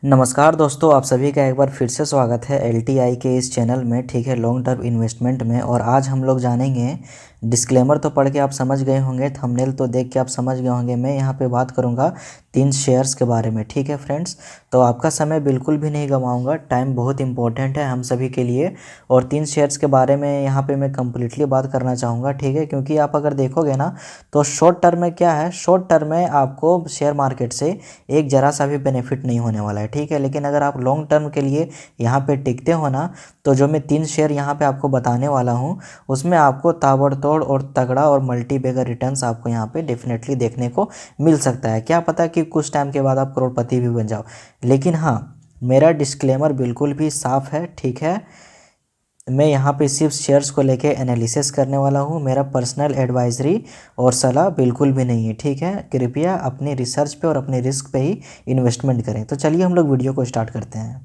नमस्कार दोस्तों, आप सभी का एक बार फिर से स्वागत है एलटीआई के इस चैनल में। ठीक है, लॉन्ग टर्म इन्वेस्टमेंट में। और आज हम लोग जानेंगे, डिस्क्लेमर तो पढ़ के आप समझ गए होंगे, थंबनेल तो देख के आप समझ गए होंगे। मैं यहाँ पे बात करूँगा 3 शेयर्स के बारे में। ठीक है फ्रेंड्स, तो आपका समय बिल्कुल भी नहीं गंवाऊंगा, टाइम बहुत इंपॉर्टेंट है हम सभी के लिए। और 3 शेयर्स के बारे में यहाँ पे मैं कम्प्लीटली बात करना चाहूँगा। ठीक है, क्योंकि आप अगर देखोगे ना तो शॉर्ट टर्म में क्या है, शॉर्ट टर्म में आपको शेयर मार्केट से एक जरा सा भी बेनिफिट नहीं होने वाला है। ठीक है, लेकिन अगर आप लॉन्ग टर्म के लिए यहाँ पे टिकते हो ना, तो जो मैं 3 शेयर यहाँ पे आपको बताने वाला हूँ उसमें आपको ताबड़तोड़ और तगड़ा और मल्टी बैगर रिटर्न्स आपको यहाँ पे डेफिनेटली देखने को मिल सकता है। क्या पता कि कुछ टाइम के बाद आप करोड़पति भी बन जाओ। लेकिन हाँ, मेरा डिस्क्लेमर बिल्कुल भी साफ है। ठीक है, मैं यहाँ पे सिर्फ शेयर्स को लेके एनालिसिस करने वाला हूँ, मेरा पर्सनल एडवाइजरी और सलाह बिल्कुल भी नहीं है। ठीक है, कृपया अपने रिसर्च पे और अपने रिस्क पे ही इन्वेस्टमेंट करें। तो चलिए हम लोग वीडियो को स्टार्ट करते हैं।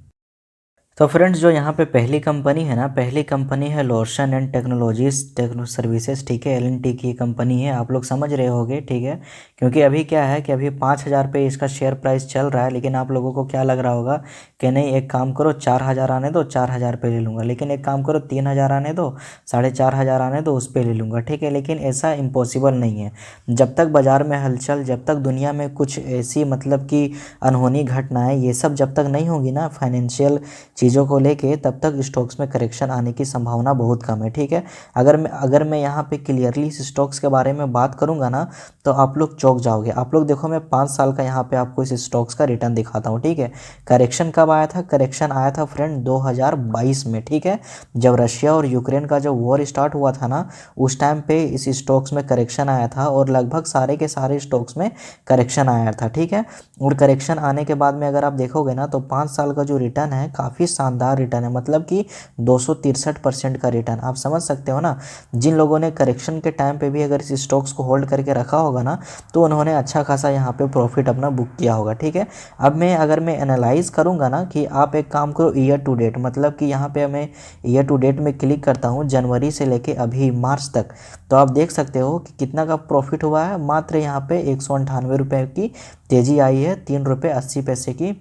तो फ्रेंड्स, जो यहाँ पे पहली कंपनी है ना, पहली कंपनी है लोर्सन एंड टेक्नोलॉजीज टेक्नो सर्विसेज। ठीक है, एलएनटी की कंपनी है, आप लोग समझ रहे होंगे। ठीक है, क्योंकि अभी क्या है कि अभी 5,000 पे इसका शेयर प्राइस चल रहा है। लेकिन आप लोगों को क्या लग रहा होगा कि नहीं, एक काम करो 4,000 आने दो, 4,000 पे ले लूँगा। लेकिन एक काम करो 3,000 आने दो, 4,500 आने दो, उस पर ले लूँगा। ठीक है, लेकिन ऐसा इम्पॉसिबल नहीं है। जब तक बाज़ार में हलचल, जब तक दुनिया में कुछ ऐसी मतलब कि अनहोनी घटनाएं ये सब जब तक नहीं होगी ना फाइनेंशियल चीज़ों को लेके, तब तक स्टॉक्स में करेक्शन आने की संभावना बहुत कम है। ठीक है, अगर मैं यहाँ पे क्लियरली इस स्टॉक्स के बारे में बात करूँगा ना, तो आप लोग चौंक जाओगे। आप लोग देखो, मैं 5 साल का यहाँ पे आपको इस स्टॉक्स का रिटर्न दिखाता हूँ। ठीक है, करेक्शन कब आया था? करेक्शन आया था फ्रेंड 2022 में। ठीक है, जब रशिया और यूक्रेन का जो वॉर स्टार्ट हुआ था ना, उस टाइम पे इस स्टॉक्स में करेक्शन आया था और लगभग सारे के सारे स्टॉक्स में करेक्शन आया था। ठीक है, और करेक्शन आने के बाद में अगर आप देखोगे ना, तो 5 साल का जो रिटर्न है काफ़ी शानदार रिटर्न है, मतलब कि 263% का रिटर्न। आप समझ सकते हो ना, जिन लोगों ने करेक्शन के टाइम पे भी अगर इस स्टॉक्स को होल्ड करके रखा होगा ना, तो उन्होंने अच्छा खासा यहाँ पे प्रॉफिट अपना बुक किया होगा। ठीक है, अब अगर मैं एनालाइज करूँगा ना, कि आप एक काम करो ईयर टू डेट, मतलब कि यहाँ पे मैं ईयर टू डेट में क्लिक करता हूँ, जनवरी से लेके अभी मार्च तक, तो आप देख सकते हो कि कितना का प्रॉफिट हुआ है। मात्र यहाँ पे 198 रुपये की तेज़ी आई है, 3 रुपये 80 पैसे की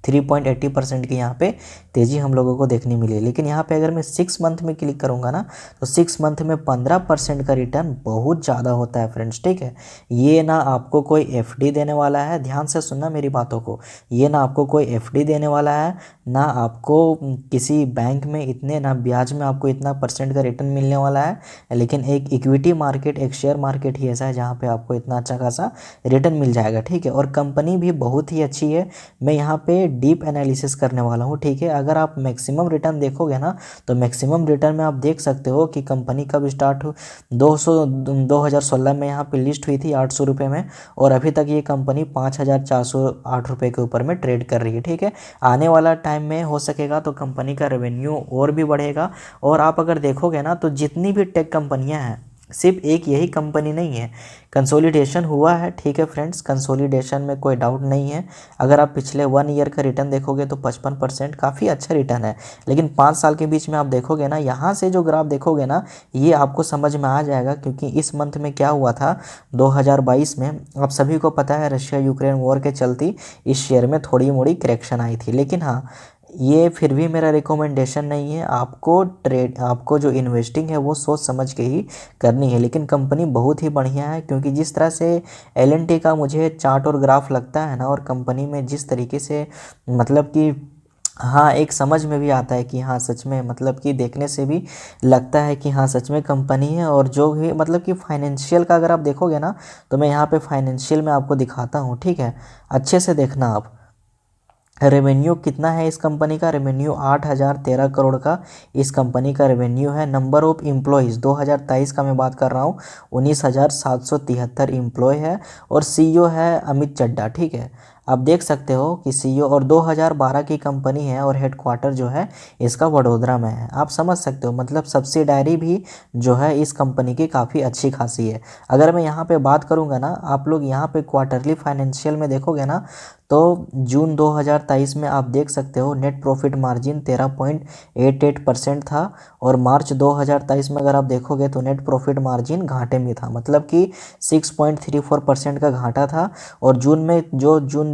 3.80% की यहाँ पे तेज़ी हम लोगों को देखने मिली। लेकिन यहाँ पे अगर मैं 6 मंथ में क्लिक करूँगा ना, तो 6 मंथ में 15% का रिटर्न बहुत ज़्यादा होता है फ्रेंड्स। ठीक है, ये ना आपको कोई एफडी देने वाला है, ध्यान से सुनना मेरी बातों को, ये ना आपको कोई एफडी देने वाला है, ना आपको किसी बैंक में इतने ना ब्याज में आपको इतना परसेंट का रिटर्न मिलने वाला है। लेकिन एक इक्विटी मार्केट, एक शेयर मार्केट ही ऐसा है जहाँ पे आपको इतना अच्छा खासा रिटर्न मिल जाएगा। ठीक है, और कंपनी भी बहुत ही अच्छी है। मैं यहाँ पे डीप एनालिसिस करने वाला हूँ। ठीक है, अगर आप मैक्सिमम रिटर्न देखोगे ना, तो मैक्सिमम रिटर्न में आप देख सकते हो कि कंपनी कब स्टार्ट हो, 2016 में यहाँ पे लिस्ट हुई थी 800 रुपये में, और अभी तक ये कंपनी 5,408 रुपये के ऊपर में ट्रेड कर रही है। ठीक है, आने वाला टाइम में हो सकेगा तो कंपनी का रेवेन्यू और भी बढ़ेगा। और आप अगर देखोगे ना, तो जितनी भी टेक कंपनियाँ हैं, सिर्फ एक यही कंपनी नहीं है, कंसोलिडेशन हुआ है। ठीक है फ्रेंड्स, कंसोलिडेशन में कोई डाउट नहीं है। अगर आप पिछले 1 ईयर का रिटर्न देखोगे तो 55% काफ़ी अच्छा रिटर्न है। लेकिन 5 साल के बीच में आप देखोगे ना, यहाँ से जो ग्राफ देखोगे ना, ये आपको समझ में आ जाएगा। क्योंकि इस मंथ में क्या हुआ था 2022 में, आप सभी को पता है रशिया यूक्रेन वॉर के चलती इस शेयर में थोड़ी मोड़ी करेक्शन आई थी। लेकिन हाँ, ये फिर भी मेरा रिकमेंडेशन नहीं है। आपको जो इन्वेस्टिंग है वो सोच समझ के ही करनी है। लेकिन कंपनी बहुत ही बढ़िया है, क्योंकि जिस तरह से एलएनटी का मुझे चार्ट और ग्राफ लगता है ना, और कंपनी में जिस तरीके से मतलब कि हाँ, एक समझ में भी आता है कि हाँ सच में, मतलब कि देखने से भी लगता है कि हाँ सच में कंपनी है। और जो भी मतलब कि फाइनेंशियल का अगर आप देखोगे ना, तो मैं यहाँ पे फाइनेंशियल में आपको दिखाता हूँ। ठीक है, अच्छे से देखना आप। रेवेन्यू कितना है इस कंपनी का? रेवेन्यू 8,013 करोड़ का इस कंपनी का रेवेन्यू है। नंबर ऑफ एम्प्लॉयज़ 2023 का मैं बात कर रहा हूँ, 19,773 एम्प्लॉय है। और सीईओ है अमित चड्ढा। ठीक है, आप देख सकते हो कि सीईओ, और 2012 की कंपनी है, और हेडक्वार्टर जो है इसका वडोदरा में है। आप समझ सकते हो, मतलब सब्सिडायरी भी जो है इस कंपनी की काफ़ी अच्छी खासी है। अगर मैं यहाँ पे बात करूँगा ना, आप लोग यहाँ पे क्वार्टरली फाइनेंशियल में देखोगे ना, तो जून 2023 में आप देख सकते हो नेट प्रॉफिट मार्जिन 13.88% था, और मार्च 2023 में अगर आप देखोगे तो नेट प्रॉफिट मार्जिन घाटे में था, मतलब कि 6.34% का घाटा था। और जून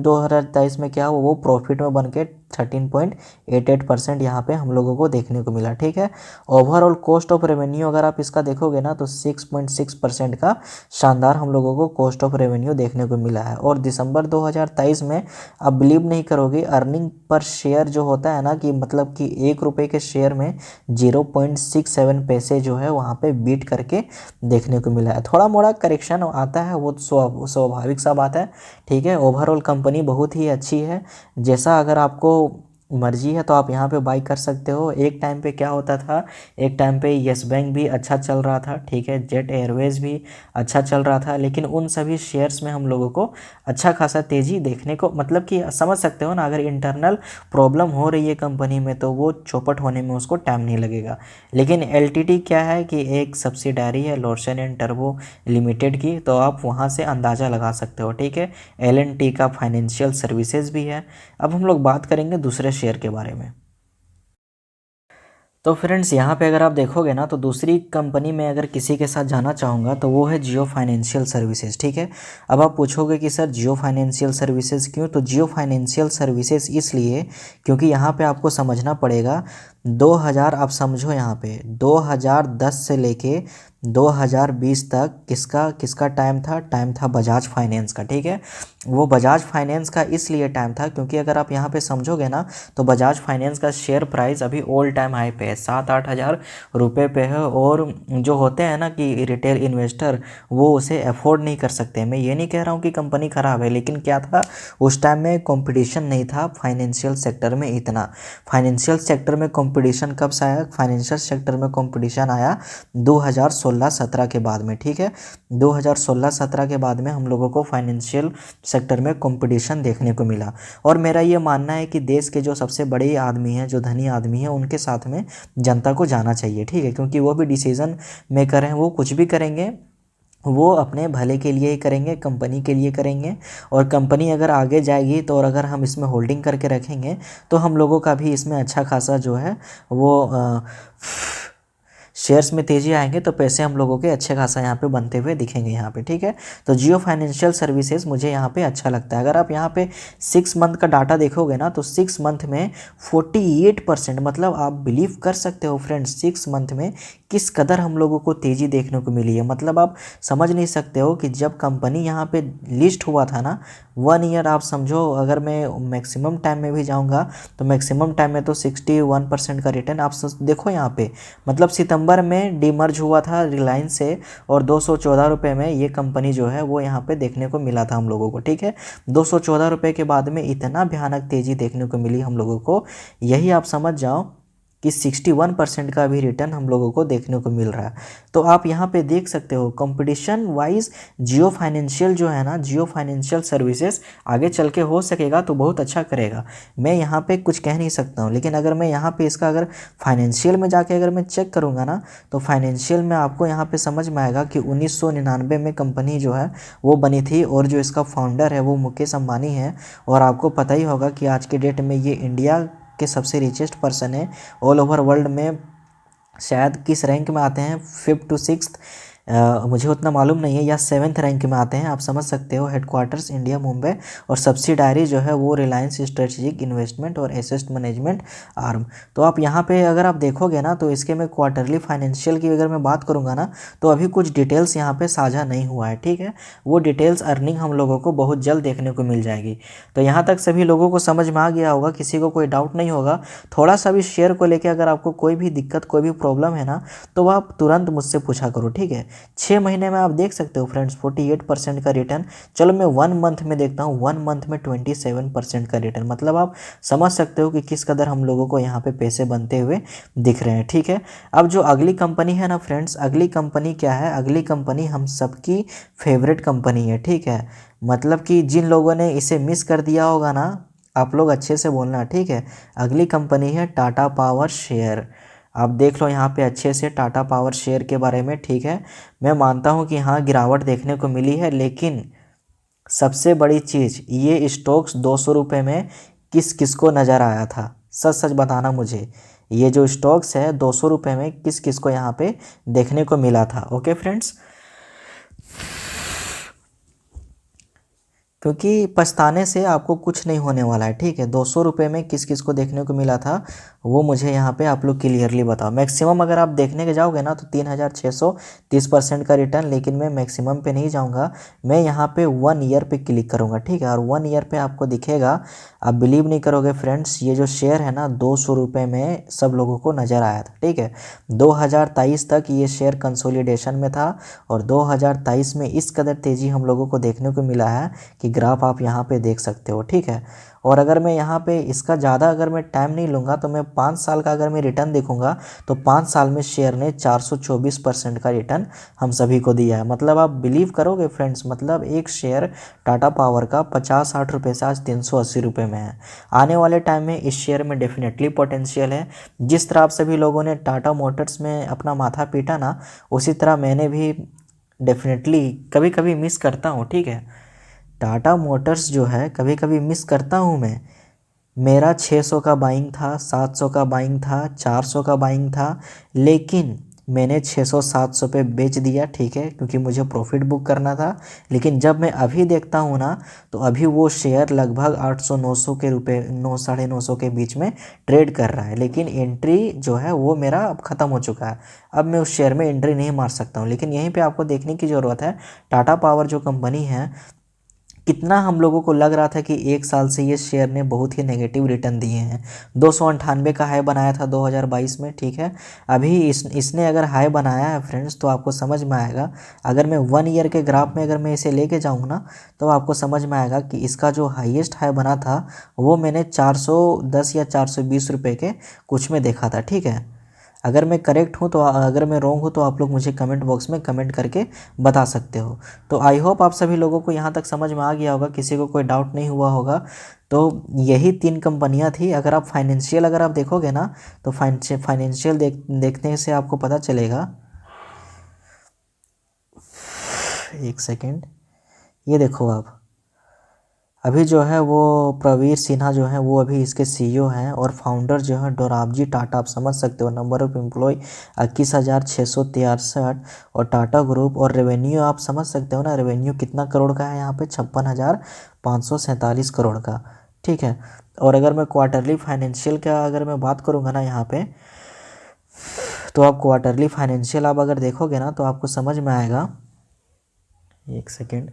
2023 में क्या हुआ, वो प्रॉफिट में बन के 13.88% यहाँ पे हम लोगों को देखने को मिला। ठीक है, ओवरऑल कॉस्ट ऑफ रेवेन्यू अगर आप इसका देखोगे ना तो 6.6% का शानदार हम लोगों को कॉस्ट ऑफ रेवेन्यू देखने को मिला है। और दिसंबर 2023 में आप बिलीव नहीं करोगे, अर्निंग पर शेयर जो होता है ना, कि मतलब कि 1 रुपये के शेयर में 0.67 पैसे जो है वहाँ पे बीट करके देखने को मिला है। थोड़ा मोड़ा करेक्शन आता है, वो स्वाभाविक सा बात है। ठीक है, ओवरऑल कंपनी बहुत ही अच्छी है। जैसा अगर आपको मर्जी है तो आप यहाँ पे बाई कर सकते हो। एक टाइम पे क्या होता था, एक टाइम पे यस बैंक भी अच्छा चल रहा था, ठीक है, जेट एयरवेज भी अच्छा चल रहा था, लेकिन उन सभी शेयर्स में हम लोगों को अच्छा खासा तेज़ी देखने को, मतलब कि समझ सकते हो ना, अगर इंटरनल प्रॉब्लम हो रही है कंपनी में तो वो चौपट होने में उसको टाइम नहीं लगेगा। लेकिन एलटीटी क्या है कि एक सब्सिडारी है लॉर्सन एंड टर्बो लिमिटेड की, तो आप वहाँ से अंदाज़ा लगा सकते हो। ठीक है, एलएनटी का फाइनेंशियल सर्विसेज भी है। अब हम लोग बात करेंगे दूसरे शेयर के बारे में। तो फ्रेंड्स यहाँ पे अगर आप देखोगे ना तो दूसरी कंपनी में अगर किसी के साथ जाना चाहूँगा तो वो है जियो फाइनेंशियल सर्विसेज। ठीक है, अब आप पूछोगे कि सर जियो फाइनेंशियल सर्विसेज क्यों, तो जियो फाइनेंशियल सर्विसेज इसलिए क्योंकि यहाँ पे आपको समझना पड़ेगा 2000, आप समझो यहाँ पे 2010 से लेके 2020 तक किसका किसका टाइम था बजाज फाइनेंस का। ठीक है, वो बजाज फाइनेंस का इसलिए टाइम था क्योंकि अगर आप यहाँ पे समझोगे ना तो बजाज फाइनेंस का शेयर प्राइस अभी ऑल टाइम हाई पे है, 7-8 हज़ार रुपये पे है। और जो होते हैं ना कि रिटेल इन्वेस्टर, वो उसे अफोर्ड नहीं कर सकते। मैं ये नहीं कह रहा हूँ कि कंपनी ख़राब है, लेकिन क्या था उस टाइम में कंपटीशन नहीं था फाइनेंशियल सेक्टर में इतना। फाइनेंशियल सेक्टर में कंपटीशन कब से आया, फाइनेंशियल सेक्टर में कंपटीशन आया 2016-17 के बाद में। ठीक है, 2016-17 के बाद में हम लोगों को फाइनेंशियल सेक्टर में कंपटीशन देखने को मिला। और मेरा ये मानना है कि देश के जो सबसे बड़े आदमी हैं, जो धनी आदमी हैं, उनके साथ में जनता को जाना चाहिए। ठीक है, क्योंकि वो भी डिसीजन मेकर हैं, वो कुछ भी करेंगे वो अपने भले के लिए ही करेंगे, कंपनी के लिए करेंगे। और कंपनी अगर आगे जाएगी तो, और अगर हम इसमें होल्डिंग करके रखेंगे तो हम लोगों का भी इसमें अच्छा खासा जो है वो शेयर्स में तेज़ी आएंगे, तो पैसे हम लोगों के अच्छे खासा यहाँ पे बनते हुए दिखेंगे यहाँ पे। ठीक है, तो जियो फाइनेंशियल सर्विसेज मुझे यहाँ पे अच्छा लगता है। अगर आप यहाँ पे 6 मंथ का डाटा देखोगे ना तो 6 मंथ में 48%, मतलब आप बिलीव कर सकते हो फ्रेंड्स 6 मंथ में किस कदर हम लोगों को तेज़ी देखने को मिली है। मतलब आप समझ नहीं सकते हो कि जब कंपनी यहाँ पे लिस्ट हुआ था ना 1 ईयर, आप समझो, अगर मैं मैक्सिमम टाइम में भी जाऊँगा तो मैक्सिमम टाइम में तो 61% का रिटर्न आप देखो यहाँ पे। मतलब सितंबर में डीमर्ज हुआ था रिलायंस से, और 214 रुपये में ये कंपनी जो है वो यहाँ पे देखने को मिला था हम लोगों को। ठीक है, 214 रुपये के बाद में इतना भयानक तेज़ी देखने को मिली हम लोगों को, यही आप समझ जाओ कि 61% का भी रिटर्न हम लोगों को देखने को मिल रहा है। तो आप यहाँ पे देख सकते हो कंपटीशन वाइज जियो फाइनेंशियल जो है ना, जियो फाइनेंशियल सर्विसेज आगे चल के हो सकेगा तो बहुत अच्छा करेगा। मैं यहाँ पे कुछ कह नहीं सकता हूँ, लेकिन अगर मैं यहाँ पे इसका अगर फाइनेंशियल में जाके अगर मैं चेक करूँगा ना तो फाइनेंशियल में आपको यहाँ पे समझ में आएगा कि 1999 में कंपनी जो है वो बनी थी, और जो इसका फाउंडर है वो मुकेश अंबानी है। और आपको पता ही होगा कि आज के डेट में ये इंडिया के सबसे रिचेस्ट पर्सन है। ऑल ओवर वर्ल्ड में शायद किस रैंक में आते हैं, 5th to 6th, मुझे उतना मालूम नहीं है, या 7th रैंक में आते हैं। आप समझ सकते हो, हेडक्वार्टर्स इंडिया मुंबई, और सब्सिडारी जो है वो रिलायंस स्ट्रेटेजिक इन्वेस्टमेंट और एसेट मैनेजमेंट आर्म। तो आप यहाँ पे अगर आप देखोगे ना तो इसके मैं क्वार्टरली फाइनेंशियल की अगर मैं बात करूँगा ना तो अभी कुछ डिटेल्स यहाँ पे साझा नहीं हुआ है। ठीक है, वो डिटेल्स अर्निंग हम लोगों को बहुत जल्द देखने को मिल जाएगी। तो यहाँ तक सभी लोगों को समझ में आ गया होगा, किसी को कोई डाउट नहीं होगा। थोड़ा सा भी शेयर को लेकर अगर आपको कोई भी दिक्कत, कोई भी प्रॉब्लम है ना तो वह आप तुरंत मुझसे पूछा करो। ठीक है, 6 महीने में आप देख सकते हो फ्रेंड्स 48% का रिटर्न। चलो मैं 1 मंथ में देखता हूँ, 1 मंथ में 27% का रिटर्न। मतलब आप समझ सकते हो कि किस कदर हम लोगों को यहाँ पे पैसे बनते हुए दिख रहे हैं। ठीक है, अब जो अगली कंपनी है ना फ्रेंड्स, अगली कंपनी क्या है, अगली कंपनी हम सबकी फेवरेट कंपनी है। ठीक है, मतलब कि जिन लोगों ने इसे मिस कर दिया होगा ना, आप लोग अच्छे से बोलना। ठीक है, अगली कंपनी है टाटा पावर शेयर। आप देख लो यहाँ पे अच्छे से टाटा पावर शेयर के बारे में। ठीक है, मैं मानता हूँ कि हाँ गिरावट देखने को मिली है, लेकिन सबसे बड़ी चीज़, ये स्टॉक्स 200 रुपये में किस किस को नज़र आया था? सच सच बताना मुझे। ये जो स्टॉक्स है 200 रुपये में किस किस को यहाँ पे देखने को मिला था? ओके फ्रेंड्स, क्योंकि पछताने से आपको कुछ नहीं होने वाला है, ठीक है। 200 रुपये में किस किस को देखने को मिला था वो मुझे यहाँ पे आप लोग क्लियरली बताओ। मैक्सिमम अगर आप देखने के जाओगे ना तो 3630% का रिटर्न, लेकिन मैं मैक्सिमम पे नहीं जाऊँगा, मैं यहाँ पे 1 ईयर पे क्लिक करूँगा, ठीक है। और 1 ईयर पे आपको दिखेगा, आप बिलीव नहीं करोगे फ्रेंड्स, ये जो शेयर है ना 200 रुपये में सब लोगों को नज़र आया था, ठीक है। 2023 तक ये शेयर कंसोलिडेशन में था और 2023 में इस कदर तेज़ी हम लोगों को देखने को मिला है कि ग्राफ आप यहाँ पे देख सकते हो, ठीक है। और अगर मैं यहाँ पे इसका ज़्यादा अगर मैं टाइम नहीं लूँगा तो मैं 5 साल का अगर मैं रिटर्न देखूँगा तो 5 साल में शेयर ने 424% का रिटर्न हम सभी को दिया है। मतलब आप बिलीव करोगे फ्रेंड्स, मतलब एक शेयर टाटा पावर का 50-60 रुपये से आज 380 रुपये में है। आने वाले टाइम में इस शेयर में डेफिनेटली पोटेंशियल है। जिस तरह आप सभी लोगों ने टाटा मोटर्स में अपना माथा पीटा ना, उसी तरह मैंने भी डेफिनेटली कभी कभी मिस करता हूँ, ठीक है। टाटा मोटर्स जो है कभी कभी मिस करता हूँ मैं। मेरा 600 का बाइंग था, 700 का बाइंग था, 400 का बाइंग था, लेकिन मैंने 600-700 पे बेच दिया, ठीक है, क्योंकि मुझे प्रॉफिट बुक करना था। लेकिन जब मैं अभी देखता हूँ ना तो अभी वो शेयर लगभग 800-900 के रुपए, 900-950 के बीच में ट्रेड कर रहा है। लेकिन एंट्री जो है वो मेरा अब ख़त्म हो चुका है, अब मैं उस शेयर में एंट्री नहीं मार सकता हूँ। लेकिन यहीं पर आपको देखने की ज़रूरत है, टाटा पावर जो कंपनी है, कितना हम लोगों को लग रहा था कि 1 साल से ये शेयर ने बहुत ही नेगेटिव रिटर्न दिए हैं। 298 का हाई बनाया था 2022 में, ठीक है। अभी इसने अगर हाई बनाया है फ्रेंड्स तो आपको समझ में आएगा, अगर मैं 1 ईयर के ग्राफ में अगर मैं इसे लेके जाऊँ ना तो आपको समझ में आएगा कि इसका जो हाईएस्ट हाई बना था वो मैंने 410 या 420 रुपये के कुछ में देखा था, ठीक है। अगर मैं करेक्ट हूँ तो, अगर मैं रॉन्ग हूँ तो आप लोग मुझे कमेंट बॉक्स में कमेंट करके बता सकते हो। तो आई होप आप सभी लोगों को यहाँ तक समझ में आ गया होगा, किसी को कोई डाउट नहीं हुआ होगा। तो यही 3 कंपनियाँ थी। अगर आप फाइनेंशियल अगर आप देखोगे ना तो फाइनेंशियल देखने से आपको पता चलेगा। एक सेकेंड, ये देखो आप, अभी जो है वो प्रवीर सिन्हा जो है वो अभी इसके सीईओ हैं और फाउंडर जो है डोराबजी टाटा, आप समझ सकते हो। नंबर ऑफ एम्प्लॉय 21,663 और टाटा ग्रुप, और रेवेन्यू आप समझ सकते हो ना, रेवेन्यू कितना करोड़ का है यहाँ पे, 56,547 करोड़ का, ठीक है। और अगर मैं क्वार्टरली फाइनेंशियल का अगर मैं बात करूँगा ना यहाँ पे, तो आप क्वार्टरली फाइनेंशियल आप अगर देखोगे ना तो आपको समझ में आएगा। एक सेकेंड,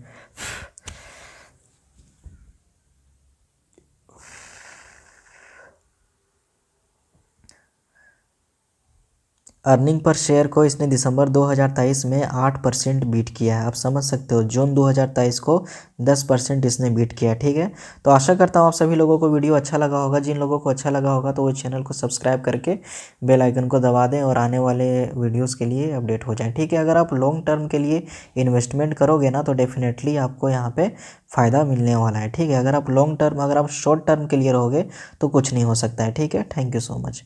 अर्निंग पर शेयर को इसने दिसंबर 2023 में 8% बीट किया है, आप समझ सकते हो। जून 2023 को 10% इसने बीट किया, ठीक है। तो आशा करता हूँ आप सभी लोगों को वीडियो अच्छा लगा होगा। जिन लोगों को अच्छा लगा होगा तो वो चैनल को सब्सक्राइब करके बेल आइकन को दबा दें और आने वाले वीडियोज़ के लिए अपडेट हो जाएँ, ठीक है। अगर आप लॉन्ग टर्म के लिए इन्वेस्टमेंट करोगे ना तो डेफिनेटली आपको यहाँ पर फ़ायदा मिलने वाला है, ठीक है। अगर आप लॉन्ग टर्म, अगर आप शॉर्ट टर्म के लिए रहोगे तो कुछ नहीं हो सकता है, ठीक है। Thank you so much.